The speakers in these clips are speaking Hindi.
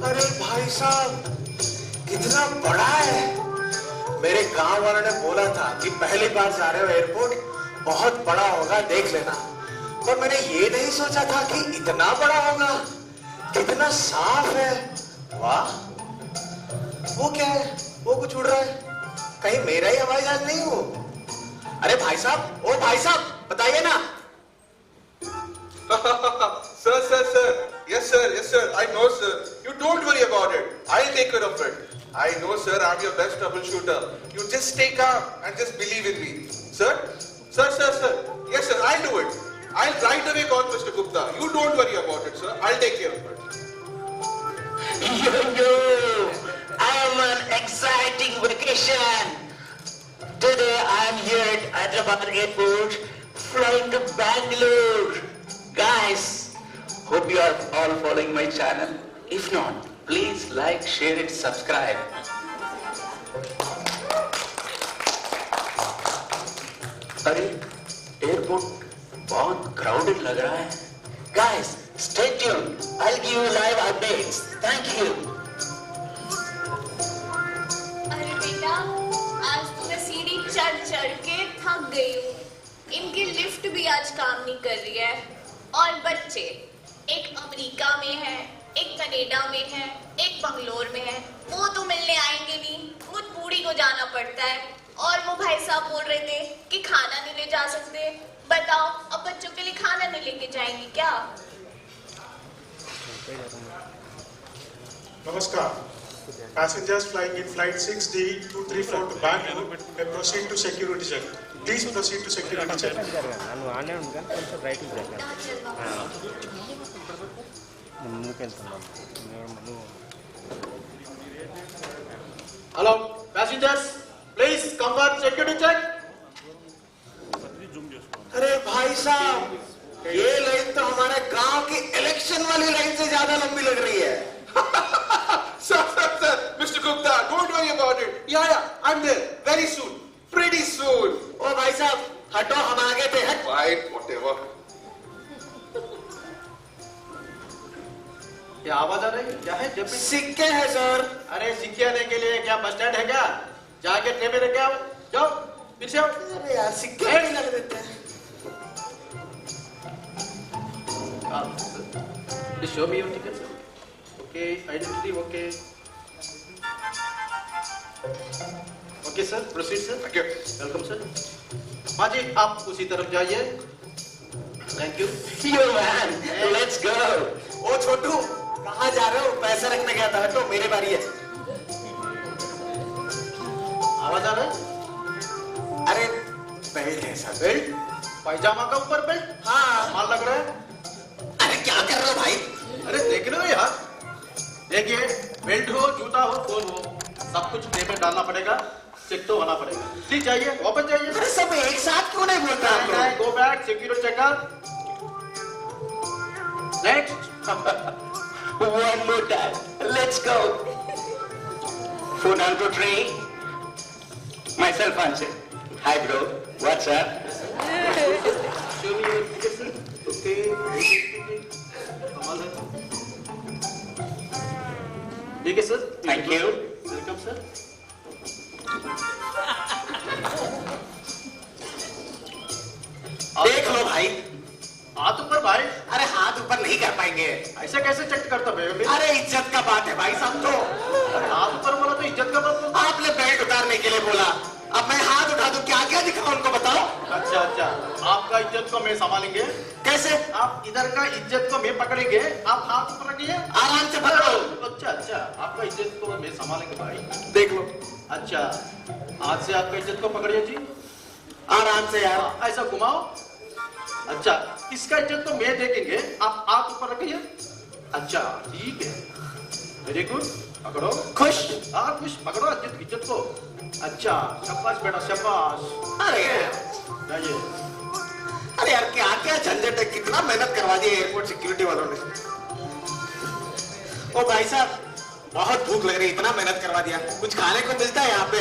अरे भाई साहब, कितना बड़ा है। मेरे गांव वालों ने बोला था कि पहली बार जा रहे हो एयरपोर्ट, बहुत बड़ा होगा, देख लेना। पर मैंने ये नहीं सोचा था कि इतना बड़ा होगा। कितना साफ है, वाह। वो क्या है, वो कुछ उड़ रहा है, कहीं मेरा ही हवाई जहाज नहीं हो? अरे भाई साहब, ओ भाई साहब, बताइए ना। Sir, sir, sir. Yes, sir. Yes, sir. I know, sir. You don't worry about it. I'll take care of it. I know, sir. I'm your best troubleshooter. You just stay calm and just believe in me. Sir? Sir, sir, sir. Yes, sir. I'll do it. I'll right away call Mr. Gupta. You don't worry about it, sir. I'll take care of it. Yo, I am on exciting vacation. Today I am here at Hyderabad Airport, flying to Bangalore. Guys, hope you are all following my channel. If not, please like, share and subscribe. अरे एयरपोर्ट बहुत क्राउडेड लग रहा है. Guys, stay tuned. I'll give you live updates. Thank you. अरे बेटा, आज तो मैं सीढ़ी चढ़ के थक गई हूँ. इनकी लिफ्ट भी आज काम नहीं कर रही है. और बच्चे, एक अमेरिका में है, एक कनाडा में है, एक बंगलोर में है. वो तो मिलने आएंगे नहीं, मुझ बूढ़ी को जाना पड़ता है. और वो भाई साहब बोल रहे थे कि खाना नहीं ले जा सकते. बताओ, अब बच्चों के लिए खाना नहीं लेके जाएंगे क्या? Namaskar. Passengers flying in flight 6D234 to Bangalore may proceed to security check. Please proceed to security check. ನಾನು ಆನೆ ಉಂಟು కొంచెం రైట్ జరగాలి ముందుకెళ్తున్నాను. Hello passengers, please come for security check. अरे भाई साहब, ये लाइन तो हमारे गांव की इलेक्शन वाली लाइन से ज्यादा लंबी लग रही है. Sir, sir, sir. Mr. Gupta, don't worry about it. Yeah, I'm there. Very soon. Pretty soon. ओ भाई साहब, हटो, हम आगे थे. हट. Fine, whatever. क्या आवाज आ रही है? क्या है? जब सिक्के है सर. अरे सिक्के आने के लिए क्या बस स्टैंड है क्या? जाके ट्रेन में लेके आओ. जाओ, फिर से आओ. अरे यार, सिक्के नहीं लग देते हैं. Please show me your ticket. Okay, identity. Okay. Okay sir, proceed sir. Thank you. Welcome sir. हाँ जी, आप उसी तरफ जाइए. Thank you. Yo man, let's go. ओ छोटू, कहाँ जा रहे हो? पैसा रखने गया था. हटो, मेरी बारी है. आवाज आ रहा है? अरे बेल्ट है सर. बेल्ट? पायजामा का ऊपर बेल्ट? हाँ. माल लग रहा है. अरे क्या कर रहे हो भाई? अरे देख रहे हो यार, देखिए बेल्ट हो, जूता हो, फोन हो, सब कुछ ट्रे में डालना पड़ेगा. चेक तो होना पड़ेगा. प्लीज जाइए, वापस जाइए. अरे सब एक साथ क्यों नहीं बोलता आप लोग? Go back, security checkup. Next. One more time. Let's go. Phone on to tray. Myself answer. Hi bro. What's up? Show me your ticket, sir. Okay. कमाल है. ठीक है sir. Thank you. Welcome sir. देख लो भाई. हाथ ऊपर भाई. अरे हाथ ऊपर नहीं कर पाएंगे. ऐसे कैसे चेक करता भाई? अरे इज्जत का बात है भाई साहब. तो हाथ ऊपर बोला तो इज्जत का बात. आपने बेल्ट उतारने के लिए बोला, अब मैं हाथ उठा दूं? क्या क्या दिखाऊं उनको, बताओ. अच्छा अच्छा, आपका इज्जत को मैं संभालेंगे. कैसे? आप इधर का इज्जत को मैं पकड़ेंगे, आप हाथ ऊपर रखिए. आराम से पकड़ो. अच्छा अच्छा, आपका इज्जत को मैं संभालेंगे भाई. देख लो. अच्छा, हाथ से आपका इज्जत को पकड़िए जी. आराम से यार. ऐसा घुमाओ. अच्छा, इसका इज्जत तो मैं देखेंगे, आप हाथ ऊपर रखिए. अच्छा ठीक है, वेरी गुड. पकड़ो. खुश? हाँ खुश. पकड़ो इज्जत को. अच्छा, शाबाश बेटा, शाबाश. अरे जाइए. अरे यार, क्या क्या झंझट है. कितना मेहनत करवा दी एयरपोर्ट सिक्योरिटी वालों ने. ओ भाई साहब, बहुत भूख लग रही, इतना मेहनत करवा दिया. कुछ खाने को मिलता है यहाँ पे?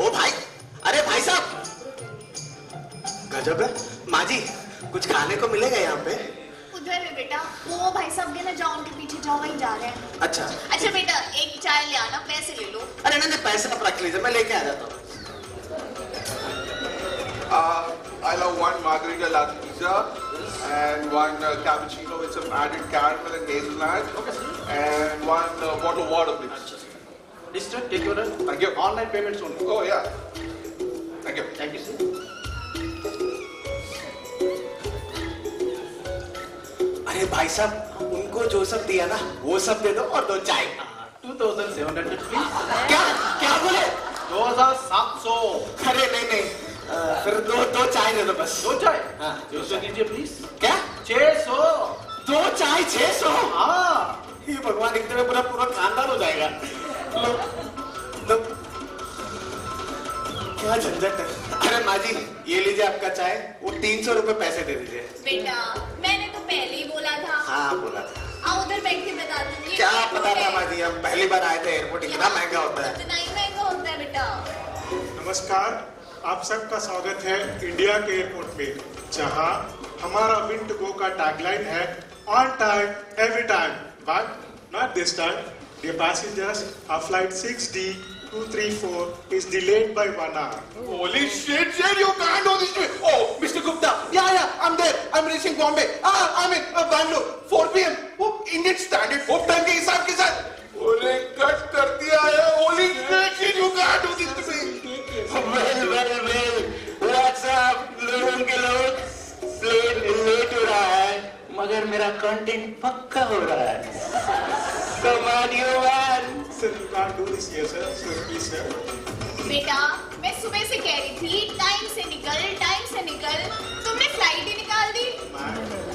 ओ भाई, अरे भाई साहब, गजब है माँ जी, कुछ खाने को मिलेगा यहाँ पे? उधर है बेटा, वो भाई साहब के ना जाओ उनके पीछे जाओ, वहीं जा रहे हैं। अच्छा अच्छा बेटा एक चाय ले आना, पैसे ले लो। अरे नहीं नहीं, पैसे आप रख लीजिए, मैं लेके आ जाता हूँ। I'll have one margarita latte pizza and one cappuccino with some added caramel and hazelnut. Okay, sir. And one bottle of water, please. Mister, take your order. Thank you. Online payments only. Oh yeah. Thank you. Thank you, sir. अरे भाई साहब, उनको जो सब दिया ना वो सब दे दो और 2 चाय। 2,700 please. क्या क्या बोले? 2,700. अरे नहीं नहीं, फिर दो चाय दे दो बस। 2 चाय? हाँ। 600 दीजिए प्लीज. क्या? 600. 2 चाय 600? हाँ. ये भगवान, इतने में पूरा पूरा खानदान हो जाएगा। लो, क्या झंझट है। अरे माँ जी, ये लीजिए आपका चाय, वो 300 रुपए पैसे दे दीजिए। बेटा मैंने तो पहले ही बोला था। हाँ बोला था। आओ उधर बैठ के बता दूंगी। क्या पता था माँ जी, हम पहली बार आए थे, एयरपोर्ट इतना महंगा होता है। इतना ही महंगा होता है बेटा। नमस्कार, आप सबका स्वागत है इंडिया के एयरपोर्ट में, जहां हमारा विन टू गो का टैगलाइन है on time every time, but not this time. Dear passengers, our flight 6D234 is delayed by 1 hour. Holy shit, you can't do this to me. Oh, Mr. Gupta. Yeah, I'm there. I'm reaching Bombay. I'm in Bangalore. 4 p.m. Oh, Indian Standard Hope time के हिसाब के साथ. अरे कट कर दिया है. Holy shit, you can't do this to me. well, what's up, लोगों के लोग? प्लेन लेट हो रहा है, मगर मेरा कंटेंट पक्का हो रहा है। Come on, you man. Sir, you can't do this here, sir. Sir, please, sir. बेटा मैं सुबह से कह रही थी टाइम से निकल, तुमने फ्लाइट ही निकाल दी।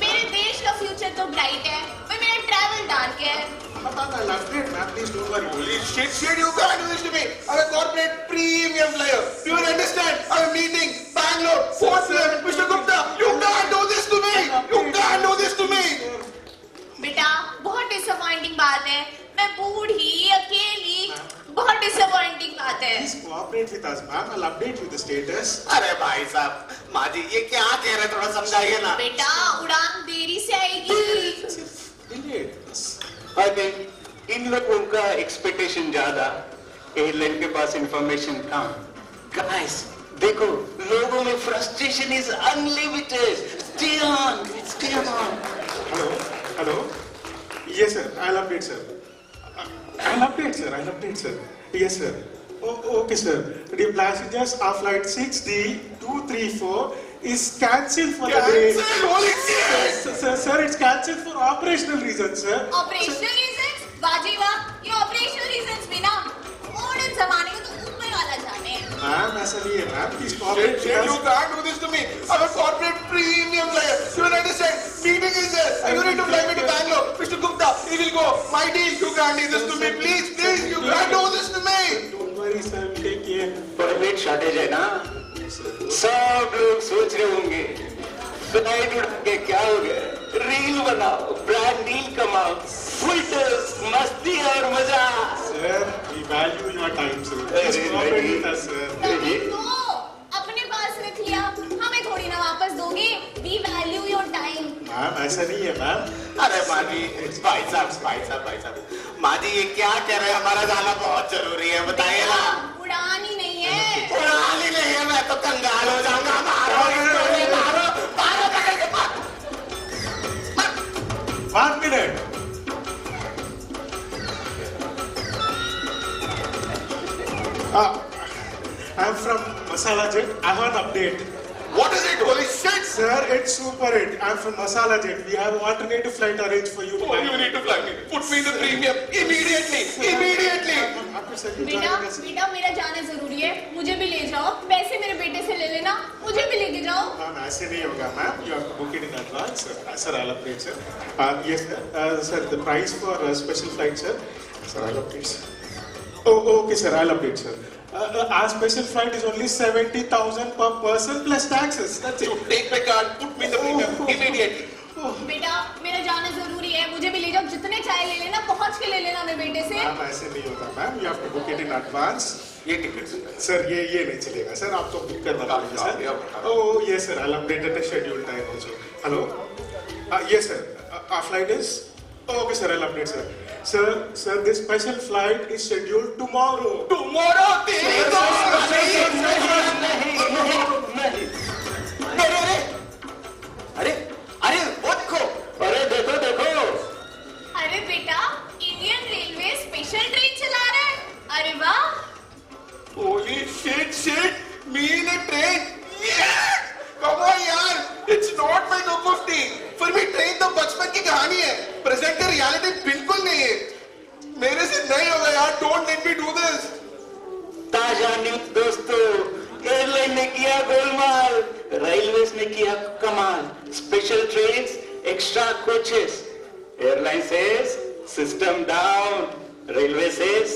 मेरे देश का फ्यूचर तो ब्राइट है, पर मेरा ट्रैवल डार्क है। Ma'am, I loved it, ma'am. Please don't worry. Holy shit, you can't do this to me. I'm a corporate premium flyer. Do you understand? I'm meeting Bangalore 4 p.m. Mr. Gupta, you can't do this to me. You can't do this to me. बेटा बहुत डिसअपॉइंटिंग बात है, मैं बूढ़ी अकेली, बहुत डिसअपॉइंटिंग बात है। Please cooperate with us, ma'am. I'll update you the status. अरे भाई साहब, माँ जी ये क्या कह रहे हैं, थोड़ा समझाइए ना। बेटा उड़ान देरी से आएगी। Delayed. I think इन लोगों का एक्सपेक्टेशन ज्यादा, एयरलाइन के पास इंफॉर्मेशन कम। गाइस देखो, लोगों में frustration is unlimited. Stay on. Hello? Yes, sir. I'll update, sir. I'll update, sir. Yes, sir. Oh, okay, sir. Dear passengers, our flight 6D234 is cancelled for the day. Cancelled? Holy shit! Sir, it's cancelled for operational reasons, sir. Operational reasons? बाजी वाह, ये ऑपरेशनल रीजंस भी ना मॉडर्न जमाने को तो ऊपर वाला जाने हैं। Ma'am, ऐसा नहीं है, ma'am. Please cooperate Shit, with you us. can't do this to me. I'm a corporate premium flyer. You don't understand? Meeting is there. You need to fly me to Bangalore. Mr. Gupta, he will go. My deal. You can't do this to me. Please, you can't do this to me. Don't worry, sir. We'll take care. Permit shortage है ना, सब लोग सोच रहे होंगे फ्लाइट उड़ा के क्या हो गया। रील बनाओ, ब्रांड डील कमाओ, फिल्टर्स, मस्ती और मजा। Sir, we value your time, sir. Please cooperate with us, sir. तभी तो अपने पास रख लिया, हमें थोड़ी ना वापस दोगे। We value your time। Ma'am, ऐसा नहीं है, ma'am. अरे माँ जी, भाई साहब, माँ जी ये क्या कह रहे हैं, हमारा जाना बहुत जरूरी है, बताइए ना। उड़ान ही नहीं है। उड़ान ही नहीं है, मैं तो कंगाल हो जाऊंगा। मारो पकड़ के मारो। 1 minute. I'm from Masala Jet. I have an update. What is it? Holy shit! Sir, it's super it. I'm from Masala Jet. We have an alternative flight arranged for you. Oh, you need to fly me. Put me in the premium immediately. Immediately. After sir, you बेटा joining us. बेटा मेरा जाना जरूरी है, मुझे भी ले जाओ। पैसे मेरे बेटे से ले लेना, मुझे भी लेके जाओ। Ma'am, ऐसे नहीं होगा, ma'am. You have to book it in advance, sir. Sir, I'll update, sir. Yes, sir. The price for special flight, sir. Sir, I'll update, sir. Oh, okay, sir. I'll update, sir. Our special flight is only 70,000 per person plus taxes. That's So it. take my card. Put me in the premium immediately. बेटा मेरा जाना जरूरी है, मुझे भी ले जाओ। जितने चाय ले लेना, पहुंच के ले लेना मेरे बेटे से। Ma'am, ऐसे नहीं होता, ma'am. You have to book it in advance. ये टिकट सर ये नहीं चलेगा सर, आप तो बुक करवा लीजिए सर। ओह ये sir, I will update the schedule time also. Hello yes sir, our flight is okay sir, I'll update sir, this special flight is scheduled tomorrow अरे अरे वो देखो, अरे देखो देखो, अरे बेटा, इंडियन रेलवे स्पेशल ट्रेन चला रहा है। अरे वाह। Holy shit, me in a train. Yeah! Come on यार, it's not my cup of tea. फिर भी ट्रेन तो बचपन की कहानी है, प्रेजेंट का रियलिटी बिल्कुल नहीं है। मेरे से नहीं होगा यार, don't let me do this. ताजा न्यूज दोस्तों, एयरलाइन ने किया गोलमाल, रेलवेज ने किया कमाल। Special trains, extra coaches. Airline says system down, railway says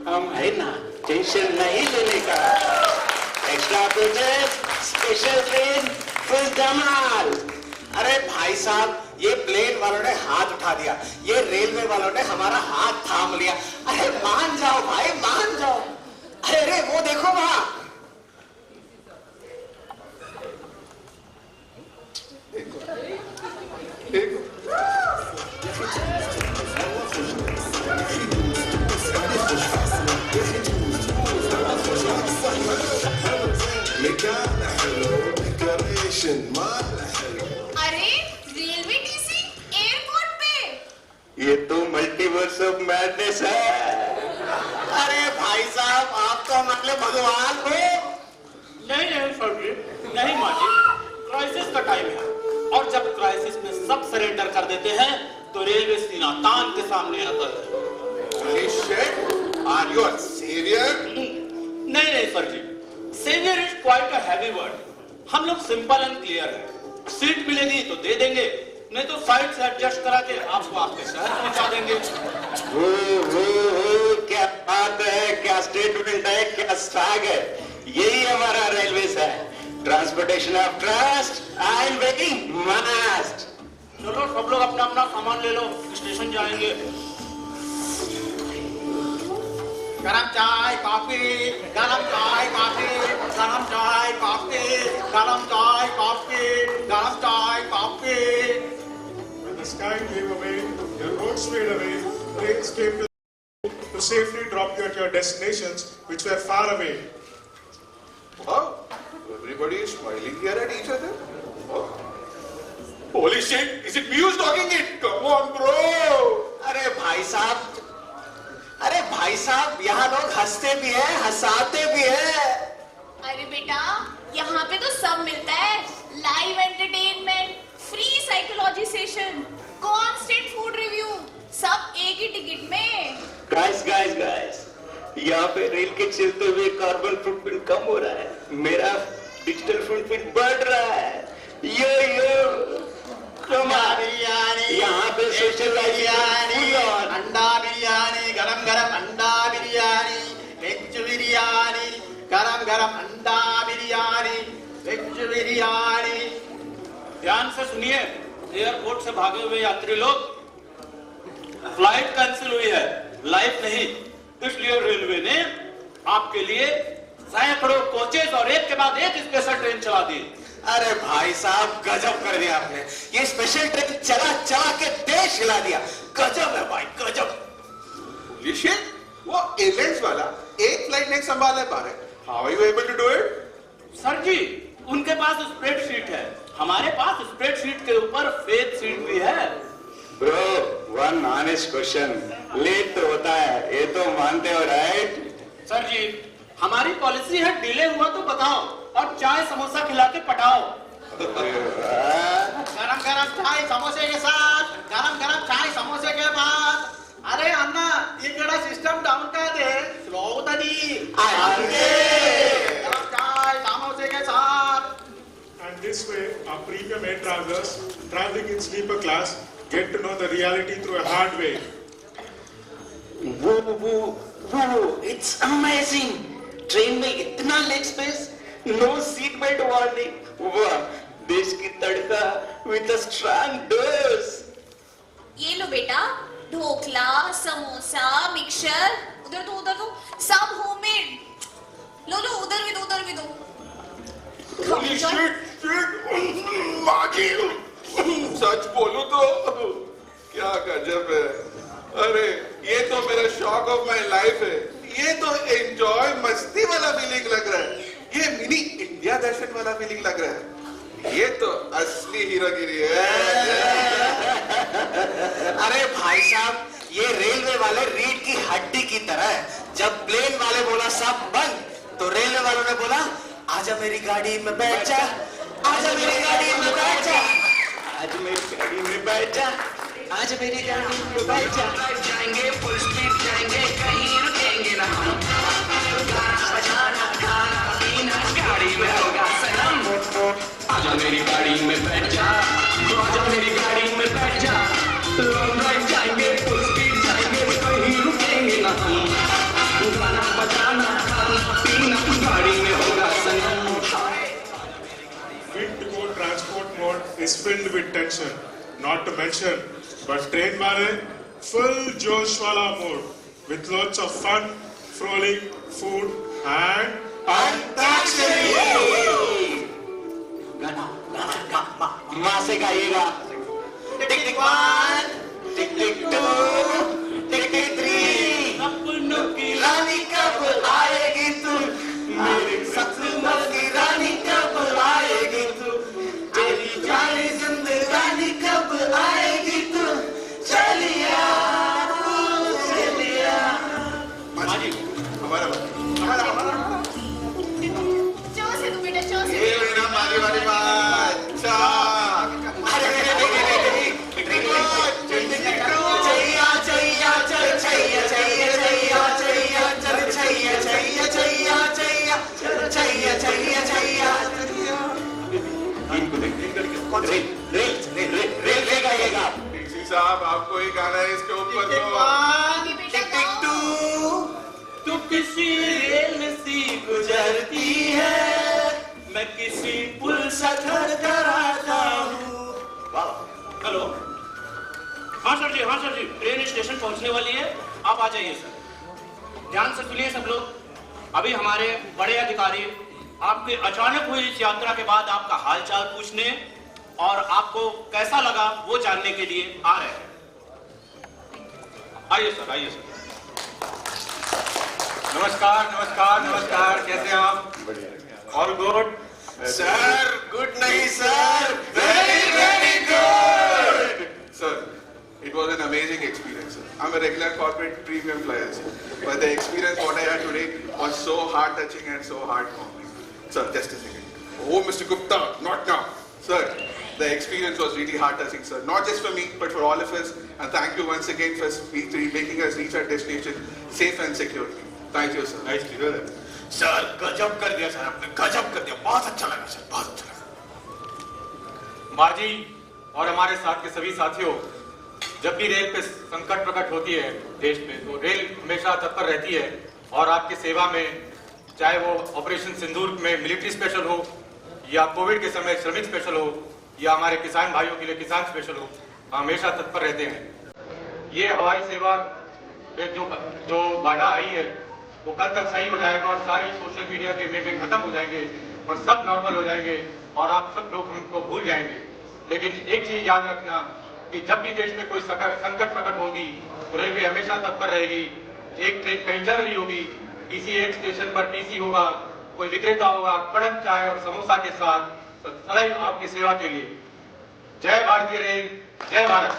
हम है ना, टेंशन नहीं लेने का। Extra coaches, special train, full धमाल। अरे भाई साहब, ये प्लेन वालों ने हाथ उठा दिया, ये रेलवे वालों ने हमारा हाथ थाम लिया। अरे मान जाओ भाई, मान जाओ। अरे वो देखो वहां, अरे रेलवे टीसी एयरपोर्ट पे। ये तो मल्टीवर्स ऑफ मैडनेस है। अरे भाई साहब, आप तो मतलब भगवान हो। नहीं नहीं सर जी, नहीं मालिक, क्राइसिस का टाइम है और जब क्राइसिस में सब सरेंडर कर देते हैं तो रेलवे सीना तान के सामने आता है। Holy shit, are you a savior? नहीं नहीं sir ji, savior is quite a heavy word. हम लोग सिंपल एंड क्लियर है, सीट मिलेगी तो दे देंगे, नहीं तो साइड से एडजस्ट करा के आपको आपके शहर पहुंचा देंगे। क्या बात है, क्या स्टेटमेंट है, क्या स्वैग है। यही हमारा रेलवेज है, transportation of trust and waiting must. चलो सब लोग अपना अपना सामान ले लो, स्टेशन जाएंगे। गरम चाय कॉफी, गरम चाय कॉफी, गरम चाय कॉफी, गरम चाय कॉफी, गरम चाय coffee. when the sky gave away, your roads fade away, trains came to safely drop you at your destinations which were far away. Wow, everybody is smiling here at each other. Oh. Holy shit, is it me who's talking it? Come on bro. अरे भाई साहब, अरे भाई साहब, यहाँ लोग हंसते भी हैं, हंसाते भी हैं। अरे बेटा, यहाँ पे तो सब मिलता है, live entertainment, free psychology session, constant food review, सब एक ही टिकट में। गाइस गाइस गाइस, यहाँ पे रेल के चलते हुए कार्बन फुटप्रिंट कम हो रहा है, मेरा डिजिटल फुटप्रिंट बढ़ रहा है। यो बिरयानी, यहाँ पे सोशल बिरयानी, अंडा बिरयानी, गरम गरम अंडा बिरयानी, वेज बिरयानी, गरम गरम अंडा बिरयानी, वेज बिरयानी। ध्यान से सुनिए, एयरपोर्ट से भागे हुए यात्री लोग, फ्लाइट कैंसिल हुई है, लाइफ नहीं, इसलिए रेलवे ने आपके लिए सैकड़ों कोचेस और एक के बाद एक स्पेशल ट्रेन चला दी। अरे भाई साहब, गजब कर दिया आपने, ये स्पेशल ट्रेन चला चला के देश हिला दिया। गजब है भाई, गजब। Holy shit, वो एयरलाइंस वाला एक फ्लाइट नहीं संभाल पा रहे। How are you able to do it? Sir जी, उनके पास स्प्रेडशीट है, हमारे पास स्प्रेडशीट के ऊपर फेक सीट भी है। Bro, one honest question, late तो होता है, ये तो मानते हो राइट? सर जी, हमारी पॉलिसी है डिले हुआ तो बताओ और चाय समोसा खिला के पटाओ। गरम गरम चाय समोसे के साथ, गरम गरम चाय समोसे के बाद। अरे अन्ना, इकड़ा सिस्टम डाउन कर दे, स्लो होतानी। गरम चाय समोसे के साथ। And this way, our premium air travelers traveling in sleeper class get to know the reality through a hard way. वो, it's amazing. ट्रेन में इतना leg space, no seat belt warning. वाह, देश की तड़का विद स्ट्रॉन्ग डोर्स। ये लो बेटा, ढोकला, समोसा, मिक्सचर, उधर तो सब होममेड। लो लो, उधर भी दो, उधर भी दो। Holy shit, माजी, सच बोलूं तो क्या गजब है। अरे ये तो मेरा शॉक ऑफ माय लाइफ है। ये तो एंजॉय मस्ती वाला फीलिंग लग रहा है। ये मिनी इंडिया दर्शन वाला फीलिंग लग रहा है। ये तो असली हीरोगिरी है। अरे भाई साहब, ये रेलवे वाले रीढ़ की हड्डी की तरह है। जब प्लेन वाले बोला सब बंद, तो रेलवे वालों ने बोला आजा मेरी गाड़ी में बैठ जा, आजा मेरी गाड़ी में बैठ जा, आज मेरी गाड़ी में बैठ जा, आज मेरी गाड़ी में बैठ जा। जाएंगे फुल स्पीड जाएंगे, कहीं रुकेंगे ना हम। गाना बजाना खाना पीना गाड़ी में होगा सनम। आजा मेरी गाड़ी में बैठ जा, आजा मेरी गाड़ी में बैठ जा। लॉन्ग ड्राइव जाएंगे फुल स्पीड जाएंगे, कहीं रुकेंगे ना हम। गाना बजाना खाना पीना गाड़ी में होगा सनम। Wind-go transport mode is filled with tension, not to mention, but train वाले full जोश वाला mode with lots of fun, frolic, food and antakshari. गाना माँ से गाइएगा। टिक टिक 1, टिक टिक 2, टिक टिक 3। अपनों की रानी कब आएगी तू, मेरे सपनों की रानी कब आएगी तू, तेरी जानी जिंदगानी कब आएगी तू, चलिया चलिया। माजी, हमारा चो से तू बेटा, चो से। ये मेरा माजी वाली बात। अच्छा। डीसी साहब, आपको ही गाना है इसके ऊपर तो। आगे बेटा गाओ। तू किसी रेल में सी गुजरती है, मैं किसी पुल सा थरथराता हूँ। हेलो, हाँ सर जी, हाँ सर जी, ट्रेन स्टेशन पहुंचने वाली है, आप आ जाइए सर। ध्यान से सुनिए सब लोग, अभी हमारे बड़े अधिकारी आपके अचानक हुई इस यात्रा के बाद आपका हालचाल पूछने और आपको कैसा लगा वो जानने के लिए आ रहे हैं। आइए सर, आइए सर। नमस्कार नमस्कार नमस्कार, कैसे हैं आप? ऑल गुड सर, गुड नहीं sir, very very good. Sir, it was an amazing experience. Sir. I'm a regular corporate premium flyer, sir. But the experience what I had today was so heart-touching and so heartwarming. Sir, just a second. Oh, Mr. Gupta, not now. Sir, the experience was really heart-touching, sir. Not just for me, but for all of us. And thank you once again for making us reach our destination safe and securely. Thank you, sir. Nice to hear that. Sir गजब कर दिया सर, आपने गजब कर दिया, बहुत अच्छा लगा सर, बहुत अच्छा लगा। माजी और हमारे साथ के सभी साथियों, जब भी रेल पे संकट प्रकट होती है देश में, तो रेल हमेशा तत्पर रहती है और आपकी सेवा में, चाहे वो ऑपरेशन सिंदूर में मिलिट्री स्पेशल हो, या कोविड के समय श्रमिक स्पेशल हो, या हमारे किसान भाइयों के लिए किसान स्पेशल हो, हमेशा तत्पर रहते हैं। ये हवाई सेवा पे जो बाधा आई है वो कल तक सही हो जाएगा और सारे सोशल मीडिया के मेमे खत्म हो जाएंगे और सब नॉर्मल हो जाएंगे और आप सब लोग हमको भूल जाएंगे। लेकिन एक चीज याद रखना कि जब भी देश में कोई संकट प्रकट होगी तो रेलवे हमेशा तत्पर रहेगी। एक ट्रेन कहीं चल रही होगी, किसी एक स्टेशन पर टीसी होगा, कोई विक्रेता होगा, कड़क चाय और समोसा के साथ सदैव आपकी सेवा के लिए। जय भारतीय रेल, जय भारत।